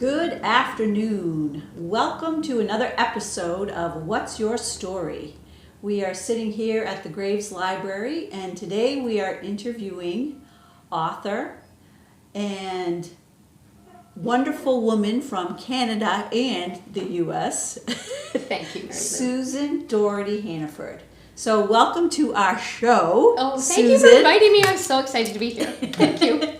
Good afternoon. Welcome to another episode of What's Your Story? We are sitting here at the Graves Library, and today we are interviewing author and wonderful woman from Canada and the U.S. Thank you, Mary Lou. Susan Doherty Hannaford. So welcome to our show. Oh, thank you for inviting me. I'm so excited to be here. Thank you.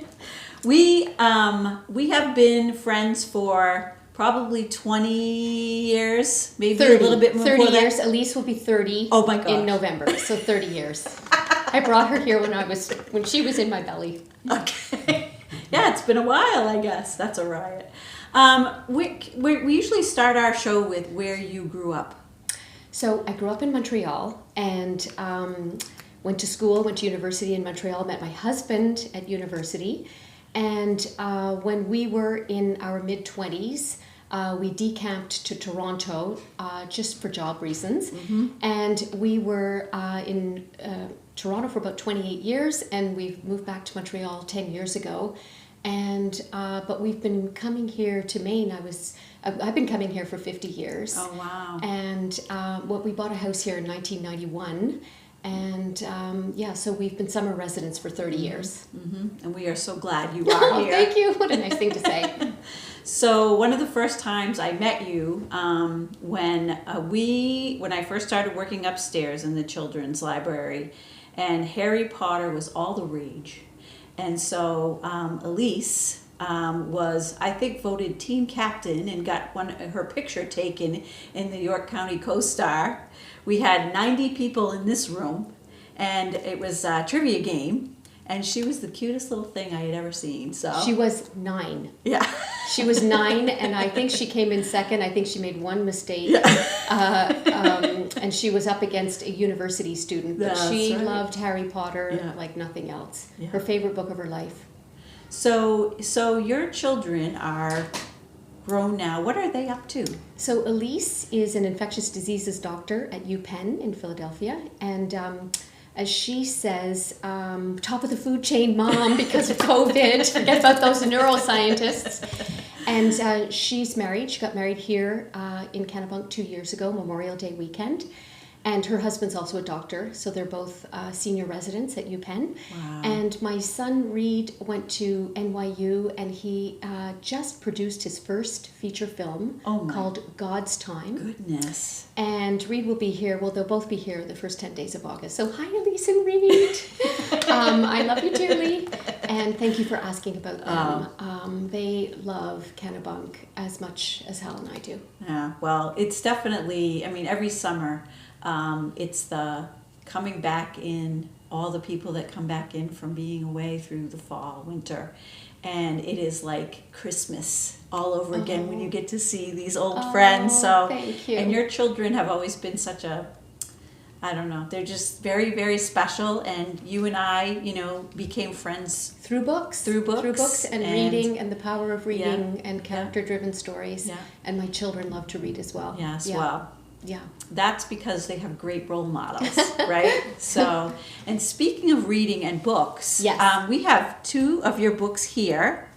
We have been friends for probably 20 years, maybe 30, a little bit more. 30 years. Elise will be 30 oh my gosh. in November, so 30 years. I brought her here when she was in my belly. Okay. Yeah, it's been a while, I guess. That's a riot. We usually start our show with where you grew up. So I grew up in Montreal and went to university in Montreal, met my husband at university. And when we were in our mid-20s, we decamped to Toronto just for job reasons. Mm-hmm. And we were in Toronto for about 28 years, and we've moved back to Montreal 10 years ago. And but we've been coming here to Maine. I've been coming here for 50 years. Oh, wow. And we bought a house here in 1991. And so we've been summer residents for 30 years. Mm-hmm. And we are so glad you are here. Thank you. What a nice thing to say. So one of the first times I met you, when I first started working upstairs in the children's library, and Harry Potter was all the rage. And so Elise was, I think, voted team captain and got her picture taken in the York County Co-Star. We had 90 people in this room, and it was a trivia game, and she was the cutest little thing I had ever seen. So she was 9. Yeah. She was 9, and I think she came in second. I think she made one mistake. Yeah. And she was up against a university student, but she loved Harry Potter like nothing else. Yeah. Her favorite book of her life. So your children are grown now. What are they up to? So Elise is an infectious diseases doctor at UPenn in Philadelphia, and as she says, top of the food chain mom because of COVID. Forget about those neuroscientists. And she's married. She got married here in Hannaford 2 years ago, Memorial Day weekend. And her husband's also a doctor, so they're both senior residents at UPenn. Wow. And my son Reed went to NYU, and he just produced his first feature film called God's Time. Goodness. And Reed will be here. Well, they'll both be here the first 10 days of August. So hi, Elise and Reed. I love you dearly, and thank you for asking about them. They love Kennebunk as much as Hal and I do. Yeah, well, it's definitely, every summer, it's the coming back in, all the people that come back in from being away through the fall, winter, and it is like Christmas all over again when you get to see these old friends. So thank you. And your children have always been such a, I don't know, they're just very, very special, and you and I, became friends through books and reading, and the power of reading and character-driven stories. Yeah. And my children love to read as well. Yes, yeah. well. Yeah. That's because they have great role models, right? So, and speaking of reading and books, yes. We have 2 of your books here.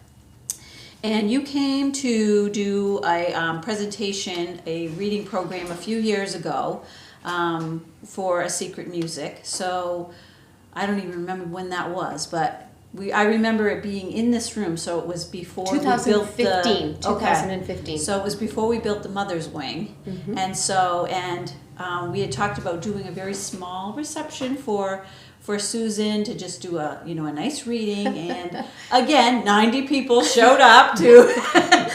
And you came to do a presentation, a reading program a few years ago for A Secret Music. So I don't even remember when that was, but I remember it being in this room, so it was before 2015. we built 2015. So it was before we built the Mother's Wing. Mm-hmm. And we had talked about doing a very small reception for Susan to just do a nice reading, and again 90 people showed up to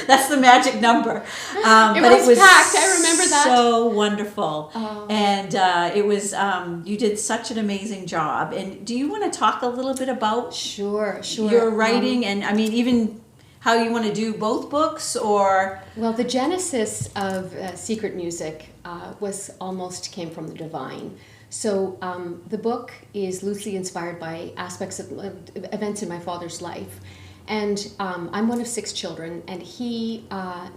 that's the magic number. But it was packed. I remember that. So wonderful. And it was you did such an amazing job. And do you want to talk a little bit about sure your writing and even how you want to do both books? Or well, the genesis of Secret Music came from the divine. So the book is loosely inspired by aspects of events in my father's life. And I'm one of 6 children, and he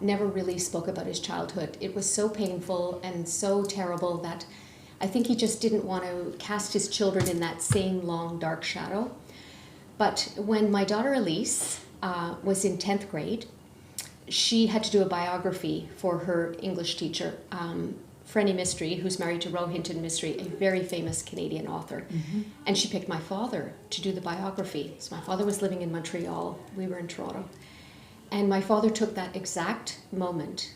never really spoke about his childhood. It was so painful and so terrible that I think he just didn't want to cast his children in that same long, dark shadow. But when my daughter Elise was in 10th grade, she had to do a biography for her English teacher, Franny Mystery, who's married to Roe Hinton Mystery, a very famous Canadian author. And she picked my father to do the biography. So my father was living in Montreal. We were in Toronto. And my father took that exact moment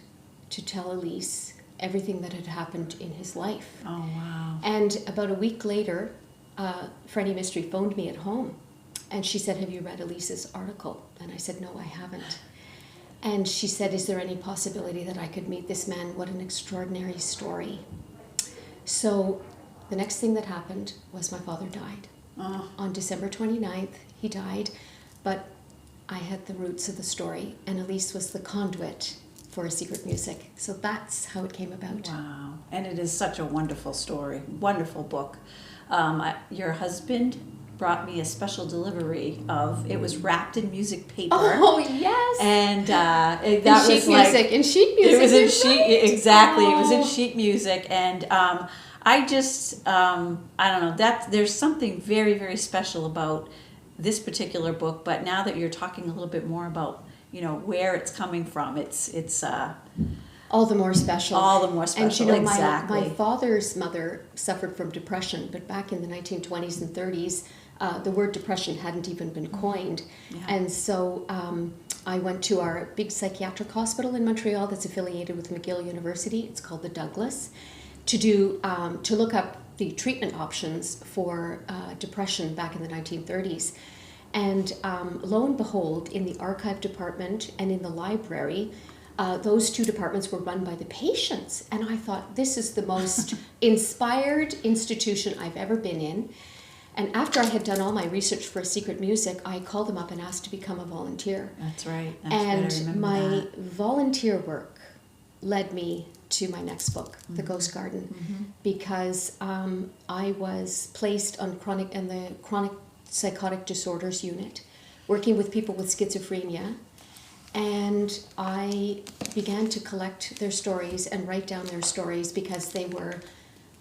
to tell Elise everything that had happened in his life. Oh, wow. And about a week later, Franny Mystery phoned me at home. And she said, "Have you read Elise's article?" And I said, "No, I haven't." And she said, "Is there any possibility that I could meet this man? What an extraordinary story." So the next thing that happened was my father died. On December 29th, he died. But I had the roots of the story, and Elise was the conduit for A Secret Music. So that's how it came about. Wow. And it is such a wonderful story, wonderful book. Your husband brought me a special delivery of, it was wrapped in music paper. Oh, yes. And that in was sheet like... music. In sheet music. It was in you're sheet, right. exactly. It was in Oh. sheet music. And I just, I don't know, there's something very, very special about this particular book. But now that you're talking a little bit more about, where it's coming from, it's All the more special. all the more special. And Exactly. my father's mother suffered from depression, but back in the 1920s and 30s, the word depression hadn't even been coined. Yeah. And so I went to our big psychiatric hospital in Montreal that's affiliated with McGill University. It's called the Douglas, to look up the treatment options for depression back in the 1930s. And lo and behold, in the archive department and in the library, those two departments were run by the patients. And I thought, this is the most inspired institution I've ever been in. And after I had done all my research for A Secret Music, I called them up and asked to become a volunteer. That's right. And my volunteer work led me to my next book, The Ghost Garden, because I was placed on the chronic psychotic disorders unit, working with people with schizophrenia. And I began to collect their stories and write down their stories because they were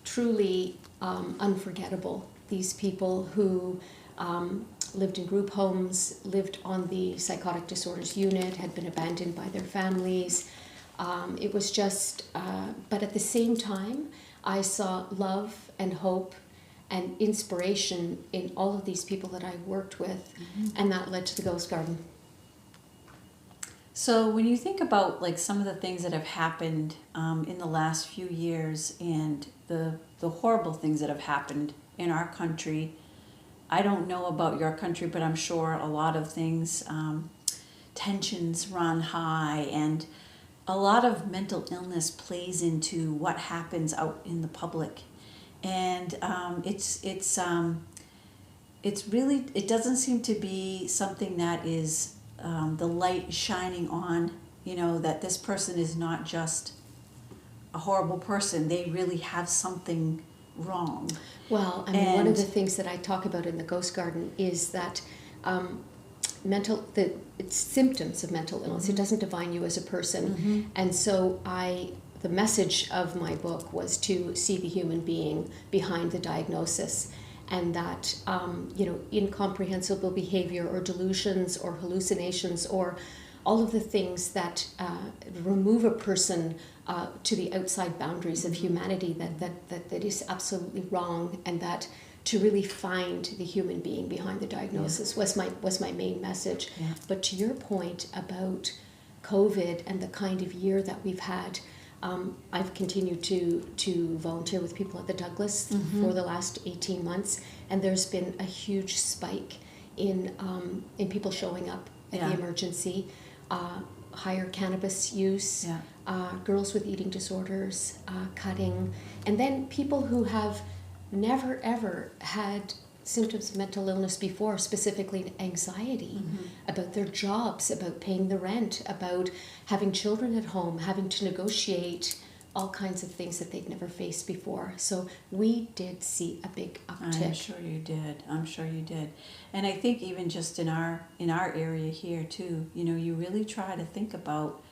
truly unforgettable. These people who lived in group homes, lived on the psychotic disorders unit, had been abandoned by their families. It was just, but at the same time, I saw love and hope and inspiration in all of these people that I worked with, and that led to the Ghost Garden. So when you think about like some of the things that have happened in the last few years and the horrible things that have happened in our country, I don't know about your country, but I'm sure a lot of things, tensions run high, and a lot of mental illness plays into what happens out in the public. And it's really, it doesn't seem to be something that is the light shining on, that this person is not just a horrible person. They really have something wrong. Well, I mean, one of the things that I talk about in the Ghost Garden is that it's symptoms of mental illness. It doesn't define you as a person. And so the message of my book was to see the human being behind the diagnosis, and that incomprehensible behavior or delusions or hallucinations or all of the things that remove a person to the outside boundaries of humanity, that is absolutely wrong, and that to really find the human being behind the diagnosis was my main message. Yeah. But to your point about COVID and the kind of year that we've had, I've continued to volunteer with people at the Douglas for the last 18 months, and there's been a huge spike in people showing up at the emergency, higher cannabis use, girls with eating disorders, cutting, and then people who have never ever had symptoms of mental illness before, specifically anxiety about their jobs, about paying the rent, about having children at home, having to negotiate all kinds of things that they'd never faced before. So we did see a big uptick. I'm sure you did. And I think even just in our area here too, you really try to think about,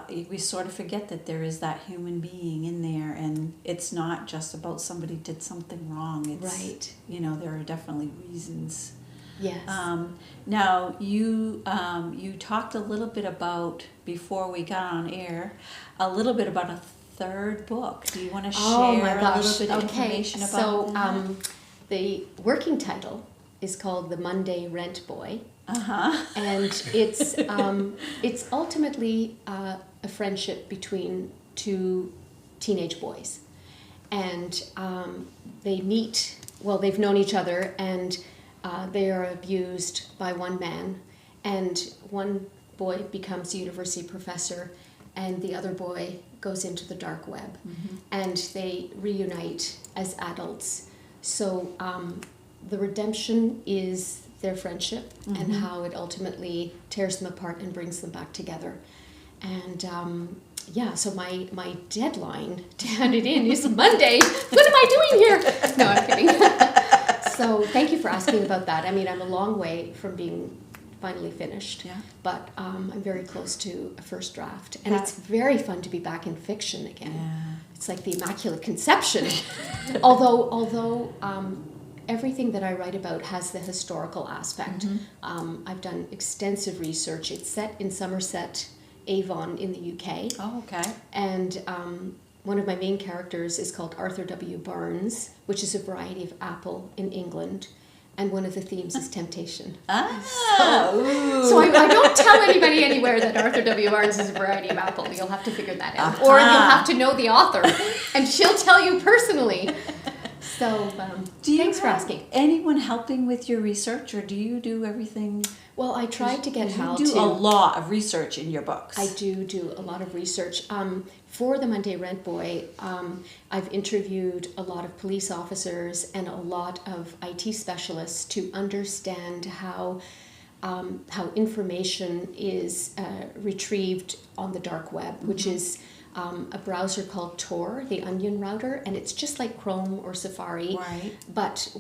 we sort of forget that there is that human being in there, and it's not just about somebody did something wrong. It's, right. There are definitely reasons. Yes. Now, you talked a little bit about, before we got on air, a little bit about a third book. Do you want to share Oh my a gosh. little bit of Okay. information about So that? the working title is called The Monday Rent Boy. Uh-huh. And it's ultimately a friendship between two teenage boys. And they meet, well, they've known each other, and they are abused by one man. And one boy becomes a university professor, and the other boy goes into the dark web. Mm-hmm. And they reunite as adults. So the redemption is their friendship, Mm-hmm. and how it ultimately tears them apart and brings them back together. And so my deadline to hand it in is Monday. What am I doing here? No, I'm kidding. So thank you for asking about that. I mean, I'm a long way from being finally finished, Yeah. but I'm very close to a first draft. And Yeah. it's very fun to be back in fiction again. Yeah. It's like the Immaculate Conception. although everything that I write about has the historical aspect. Mm-hmm. I've done extensive research. It's set in Somerset, Avon in the UK. Oh, okay. And one of my main characters is called Arthur W. Barnes, which is a variety of apple in England. And one of the themes is temptation. So I don't tell anybody anywhere that Arthur W. Barnes is a variety of apple. You'll have to figure that out. Or you'll have to know the author, and she'll tell you personally. So thanks for asking. Anyone helping with your research, or do you do everything? Well, I tried to get Hal You do a lot of research in your books. I do a lot of research. For the Monday Rent Boy, I've interviewed a lot of police officers and a lot of IT specialists to understand how information is retrieved on the dark web, which is a browser called Tor, the Onion router, and it's just like Chrome or Safari. Right. But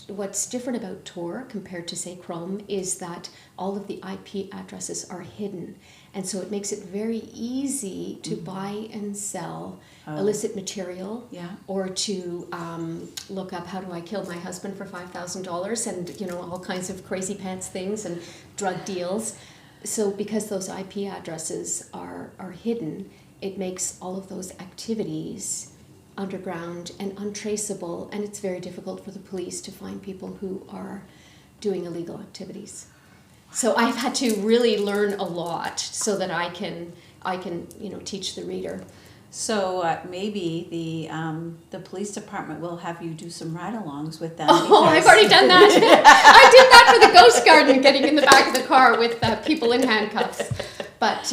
what's different about Tor compared to, say, Chrome is that all of the IP addresses are hidden. And so it makes it very easy to buy and sell illicit material, or to look up how do I kill my husband for $5,000, and all kinds of crazy pants things and drug deals. So because those IP addresses are hidden, it makes all of those activities underground and untraceable, and it's very difficult for the police to find people who are doing illegal activities. So I've had to really learn a lot so that I can teach the reader. So maybe the police department will have you do some ride-alongs with them. Oh, I've already done that. I did that for the Ghost Garden, getting in the back of the car with people in handcuffs. But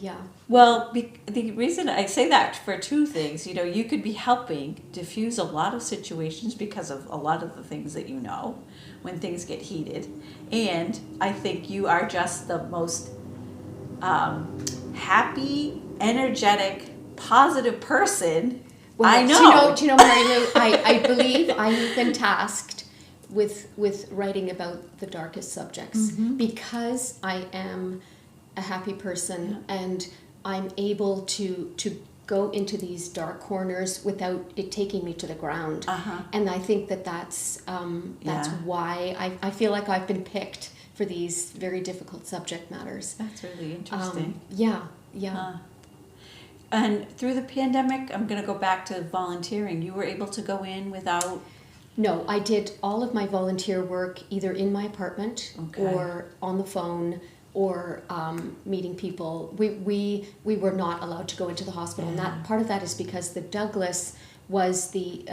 yeah. Well, the reason I say that for two things, you could be helping diffuse a lot of situations because of a lot of the things that you know when things get heated. And I think you are just the most happy, energetic, positive person I know. Do you know, Mary Lou, I believe I have been tasked with writing about the darkest subjects because I am a happy person, and I'm able to go into these dark corners without it taking me to the ground. And I think that's why I feel like I've been picked for these very difficult subject matters. That's really interesting. Yeah. And through the pandemic, I'm going to go back to volunteering. You were able to go in without... No, I did all of my volunteer work either in my apartment or on the phone, or meeting people. We were not allowed to go into the hospital, and that part of that is because the Douglas was the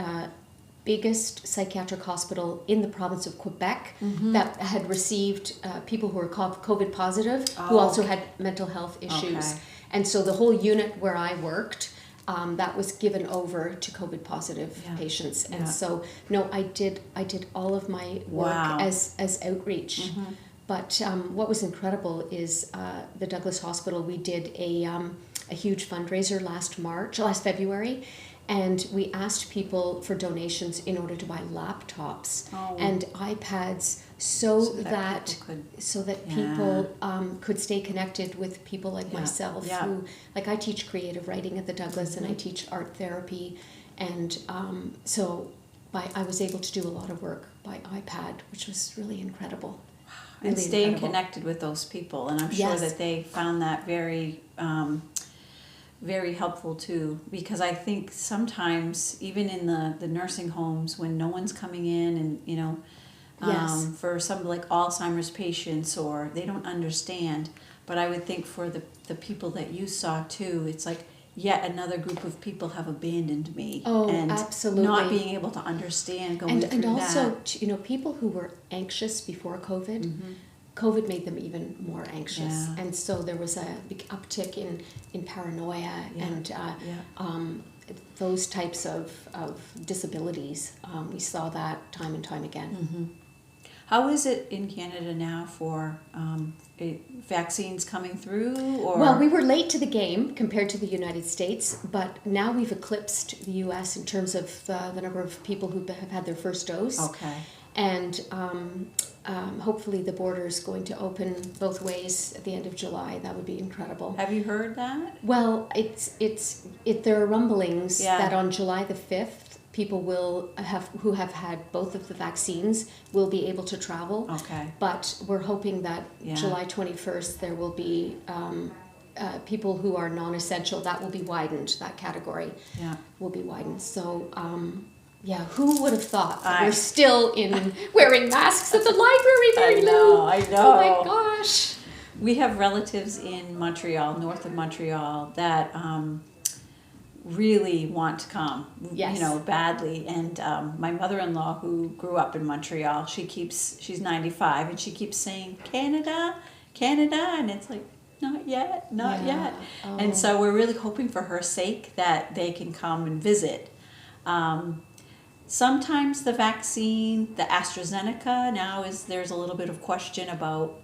biggest psychiatric hospital in the province of Quebec that had received people who were COVID positive, who also had mental health issues. And so the whole unit where I worked, that was given over to COVID positive patients. And so, no, I did all of my work as outreach. But what was incredible is the Douglas Hospital, we did a huge fundraiser last February, and we asked people for donations in order to buy laptops and iPads so that people could stay connected with people like myself who, like, I teach creative writing at the Douglas and I teach art therapy, and so I was able to do a lot of work by iPad, which was really incredible. And Really staying incredible. connected with those people, and I'm sure Yes. that they found that very, very helpful too. Because I think sometimes, even in the nursing homes, when no one's coming in, and Yes. for some like Alzheimer's patients, or they don't understand. But I would think for the people that you saw too, it's like yet another group of people have abandoned me. Oh, and absolutely. not being able to understand going through And also, that. people who were anxious before COVID, Mhm. COVID made them even more anxious. Yeah. And so there was a big uptick in paranoia Yeah. and those types of disabilities. We saw that time and time again. Mhm. How is it in Canada now for vaccines coming through? Or Well, we were late to the game compared to the United States, but now we've eclipsed the U.S. in terms of the number of people who have had their first dose. Okay. And hopefully the border is going to open both ways at the end of July. That would be incredible. Have you heard that? Well, there are rumblings Yeah. that on July the 5th, people who have had both of the vaccines will be able to travel. Okay. But we're hoping that Yeah. July 21st there will be people who are non-essential. That will be widened. That category Yeah. will be widened. So, who would have thought that I- we're still in wearing masks at the library, Mary Lou? I know. Oh my gosh. We have relatives in Montreal, north of Montreal, that really want to come, Yes. badly. And my mother-in-law, who grew up in Montreal, she's 95, and she keeps saying, Canada, Canada, and it's like, not yet, not Yeah. yet. Oh. And so we're really hoping for her sake that they can come and visit. Sometimes the vaccine, the AstraZeneca, there's a little bit of question about,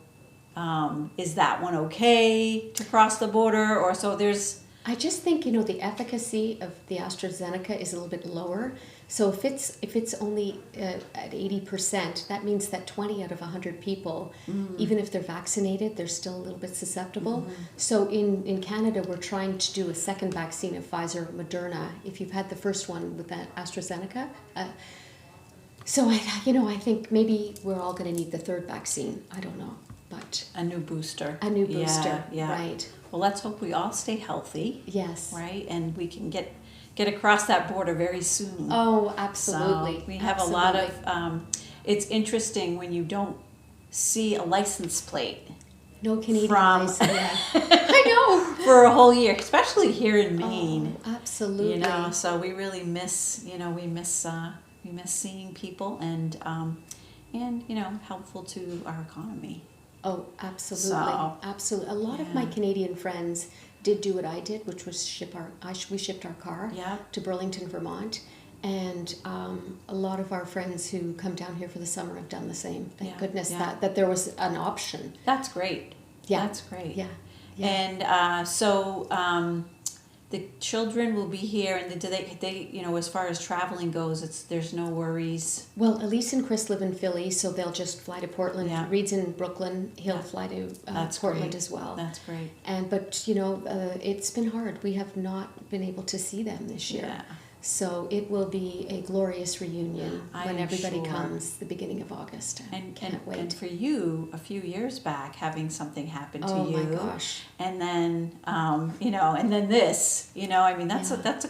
is that one okay to cross the border? Or so there's... I just think the efficacy of the AstraZeneca is a little bit lower. So if it's only at 80%, that means that 20 out of 100 people, even if they're vaccinated, they're still a little bit susceptible. Mm-hmm. So in Canada, we're trying to do a second vaccine of Pfizer, Moderna. If you've had the first one with that AstraZeneca, so I think maybe we're all going to need the third vaccine. I don't know, but A new booster. a new booster, Yeah. right? Well, let's hope we all stay healthy, Yes. right? And we can get across that border very soon. Oh, absolutely. So we have Absolutely. a lot of, it's interesting when you don't see a license plate No Canadian from- license. Yeah. I know. for a whole year, especially here in Maine. Oh, absolutely. So we really miss, we miss seeing people and helpful to our economy. Oh, absolutely. So, Absolutely. A lot of my yeah. Canadian friends did do what I did, which was we shipped our car Yeah. to Burlington, Vermont. And a lot of our friends who come down here for the summer have done the same. Thank Yeah, goodness yeah. that there was an option. That's great. Yeah. That's great. Yeah. Yeah. And so the children will be here, and do they as far as traveling goes, there's no worries. Well, Elise and Chris live in Philly, so they'll just fly to Portland. Yeah. Reed's in Brooklyn. He'll Yeah. fly to That's Portland great. as well. That's great. But it's been hard. We have not been able to see them this year. Yeah. So it will be a glorious reunion I when am sure. sure. comes the beginning of August. And Can't wait. And for you, a few years back, having something happen to Oh you, my gosh. and then and then this, that's Yeah. that's a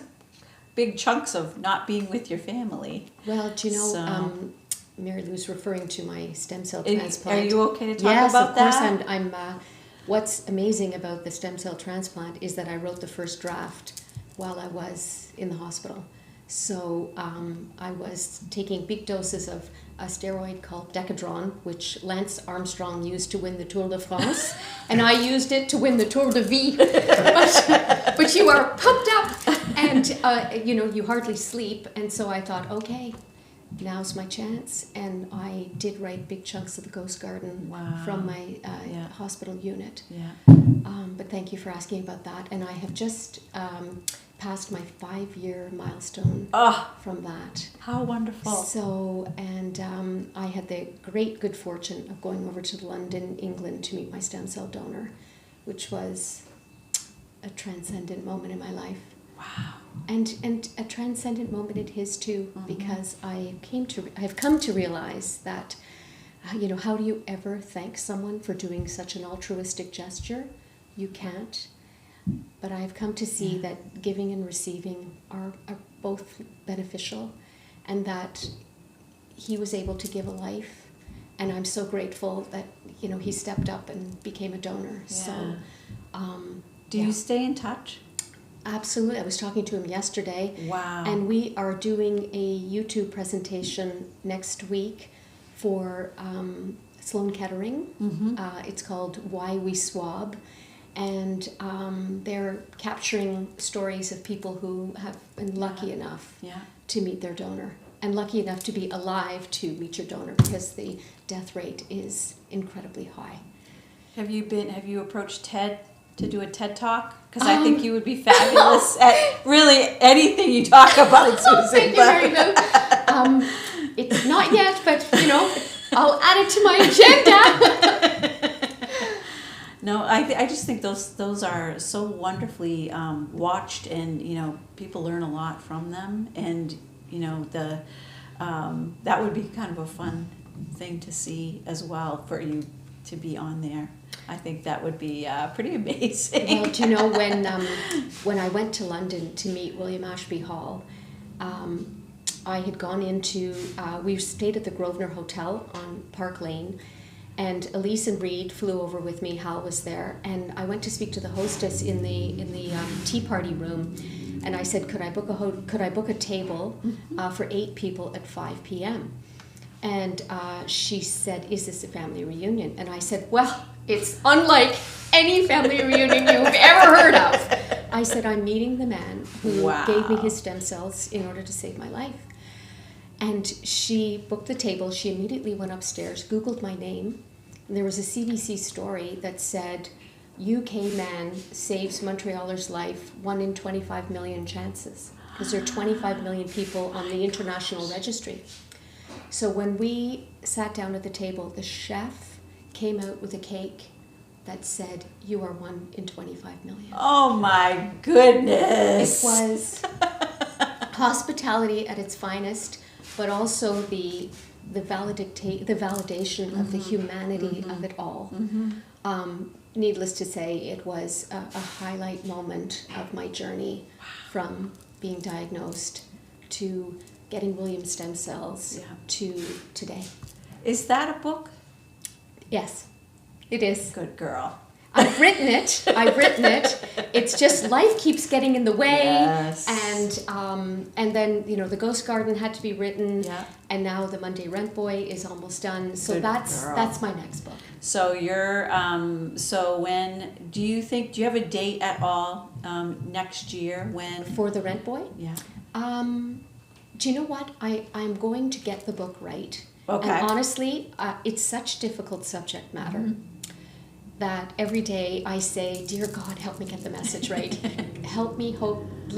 big chunks of not being with your family. Well, do you know, So- Mary Lou's referring to my stem cell Are transplant. you okay to talk Yes, about of course. that? I'm. What's amazing about the stem cell transplant is that I wrote the first draft while I was in the hospital. So I was taking big doses of a steroid called Decadron, which Lance Armstrong used to win the Tour de France, and I used it to win the Tour de Vie. But you are pumped up, and you hardly sleep, and so I thought, okay, now's my chance, and I did write big chunks of the Ghost Garden Wow. from my Yeah. hospital unit. Yeah. But thank you for asking about that, and I have just passed my 5-year milestone Oh, from that. how wonderful. So, and I had the great good fortune of going over to London, England to meet my stem cell donor, which was a transcendent moment in my life. Wow. And a transcendent moment in his too, because I've come to realize that, how do you ever thank someone for doing such an altruistic gesture? You can't. But I've come to see that giving and receiving are both beneficial, and that he was able to give a life, and I'm so grateful that he stepped up and became a donor. Yeah. So, do you stay in touch? Absolutely. I was talking to him yesterday. Wow. And we are doing a YouTube presentation next week for Sloan Kettering. It's called Why We Swab. And they're capturing stories of people who have been lucky enough to meet their donor, and lucky enough to be alive to meet your donor, because the death rate is incredibly high. Have you approached Ted to do a TED Talk? Because I think you would be fabulous at really anything you talk about, Susan. Thank you very much. It's not yet, but I'll add it to my agenda. No, I just think those are so wonderfully watched, and people learn a lot from them, and that would be kind of a fun thing to see as well, for you to be on there. I think that would be pretty amazing. Well, do you know when I went to London to meet William Ashby Hall, I had gone into we stayed at the Grosvenor Hotel on Park Lane. And Elise and Reed flew over with me. Hal was there, and I went to speak to the hostess in the tea party room, and I said, "Could I book a table for 8 people at 5 p.m.?" And she said, "Is this a family reunion?" And I said, "Well, it's unlike any family reunion you've ever heard of." I said, "I'm meeting the man who gave me his stem cells in order to save my life." And she booked the table. She immediately went upstairs, Googled my name, and there was a CBC story that said, "UK man saves Montrealer's life, 1 in 25 million chances," because there are 25 million people on the international registry. So when we sat down at the table, the chef came out with a cake that said, "You are 1 in 25 million." Oh my goodness! It was hospitality at its finest, but also the validation of the humanity of it all. Needless to say, it was a highlight moment of my journey from being diagnosed to getting William stem cells to today. Is that a book? Yes, it is. Good girl. I've written it. It's just life keeps getting in the way. Yes. And then the Ghost Garden had to be written. Yeah. And now the Monday Rent Boy is almost done. So Good that's girl. my next book. So you're do you have a date at all next year when For the Rent Boy? Yeah. Do you know what? I'm going to get the book right. Okay. And honestly, it's such difficult subject matter that every day I say, "Dear God, help me get the message right.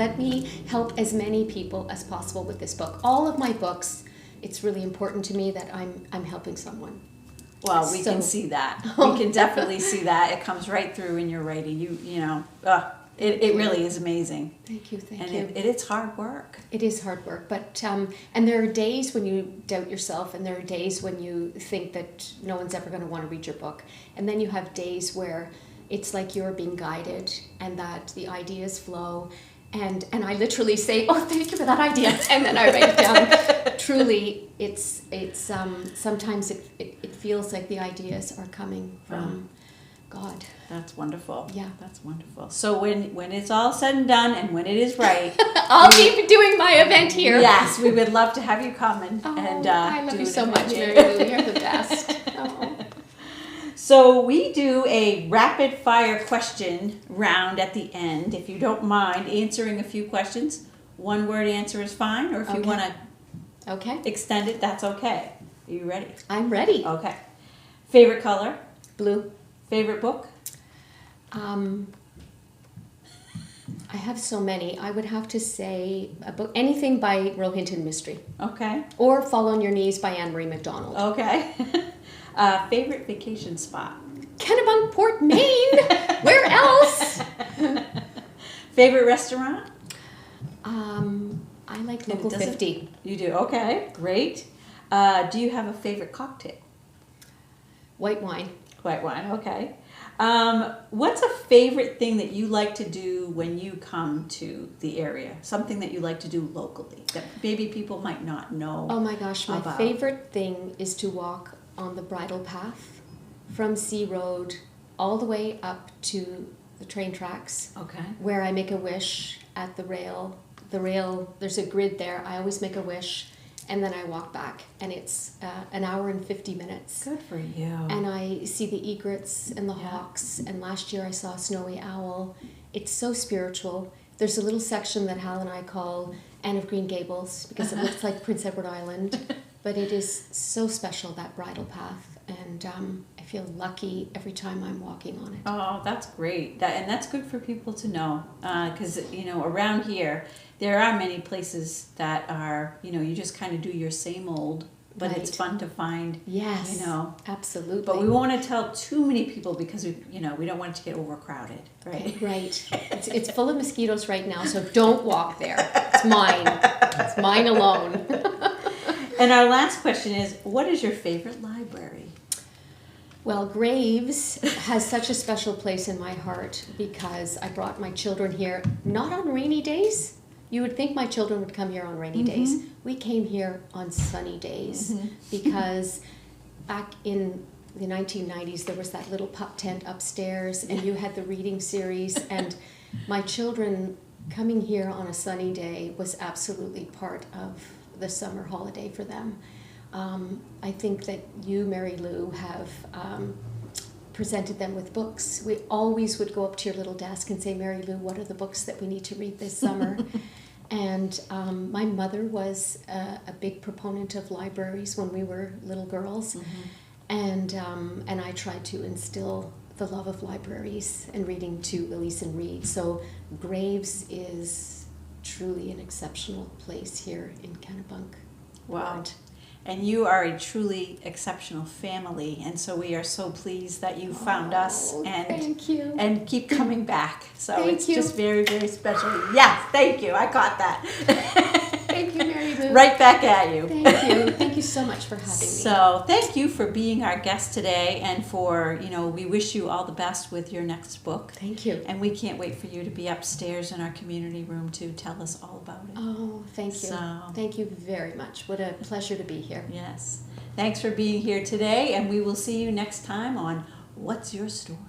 Let me help as many people as possible with this book." All of my books, it's really important to me that I'm helping someone. Well, we can see that. We can definitely see that. It comes right through in your writing. It really is amazing. Thank you. And it's hard work. It is hard work, but and there are days when you doubt yourself, and there are days when you think that no one's ever going to want to read your book, and then you have days where it's like you're being guided, and that the ideas flow, and I literally say, "Oh, thank you for that idea," and then I write it down. Truly, it's sometimes it feels like the ideas are coming from God. That's wonderful. Yeah. That's wonderful. So when it's all said and done, and when it is right, I'll keep doing my event here. Yes, we would love to have you come and I love do you an so event much, here. Mary Lou. You're the best. Oh. So we do a rapid fire question round at the end. If you don't mind answering a few questions, 1 word answer is fine, or if you want to extend it, that's okay. Are you ready? I'm ready. Okay. Favorite color? Blue. Favorite book? I have so many. I would have to say a book, anything by Rohinton Mystery. Okay. Or Fall on Your Knees by Anne-Marie MacDonald. Okay. Favorite vacation spot? Kennebunkport, Maine. Where else? Favorite restaurant? I like local Does it- 50. You do? Okay, great. Do you have a favorite cocktail? White wine. White wine, okay. What's a favorite thing that you like to do when you come to the area? Something that you like to do locally that maybe people might not know. Oh my gosh, my about. favorite thing is to walk on the bridle path from Sea Road all the way up to the train tracks, Okay. where I make a wish at the rail. The rail, there's a grid there. I always make a wish, and then I walk back, and it's an hour and 50 minutes. Good for you. And I see the egrets and the Yeah. hawks, and last year I saw a snowy owl. It's so spiritual. There's a little section that Hal and I call Anne of Green Gables because it looks like Prince Edward Island, but it is so special, that bridle path, and I feel lucky every time I'm walking on it. Oh, that's great. And that's good for people to know, because around here there are many places that are you just kind of do your same old, but it's Right. fun to find. Yes, absolutely. But we won't want to tell too many people because we don't want it to get overcrowded, right? Right. It's full of mosquitoes right now, so don't walk there. It's mine. It's mine alone. And our last question is, what is your favorite library? Well, Graves has such a special place in my heart because I brought my children here, not on rainy days. You would think my children would come here on rainy days. We came here on sunny days because back in the 1990s, there was that little pup tent upstairs, and you had the reading series, and my children coming here on a sunny day was absolutely part of the summer holiday for them. I think that you, Mary Lou, have presented them with books. We always would go up to your little desk and say, Mary Lou, what are the books that we need to read this summer? And my mother was a big proponent of libraries when we were little girls. And I tried to instill the love of libraries and reading to Elise and Reed. So Graves is truly an exceptional place here in Kennebunk. Wow. And you are a truly exceptional family, and so we are so pleased that you found us and Thank you. and keep coming back. So Thank it's you. just very, very special. Yes, thank you. I caught that. Thank you, Mary Lou. Right back at you. Thank you. Thank you so much for having me. So thank you for being our guest today, and for we wish you all the best with your next book. Thank you. And we can't wait for you to be upstairs in our community room to tell us all about it. Oh, thank you. So- Thank you very much. What a pleasure to be here. Yes. Thanks for being here today, and we will see you next time on What's Your Story?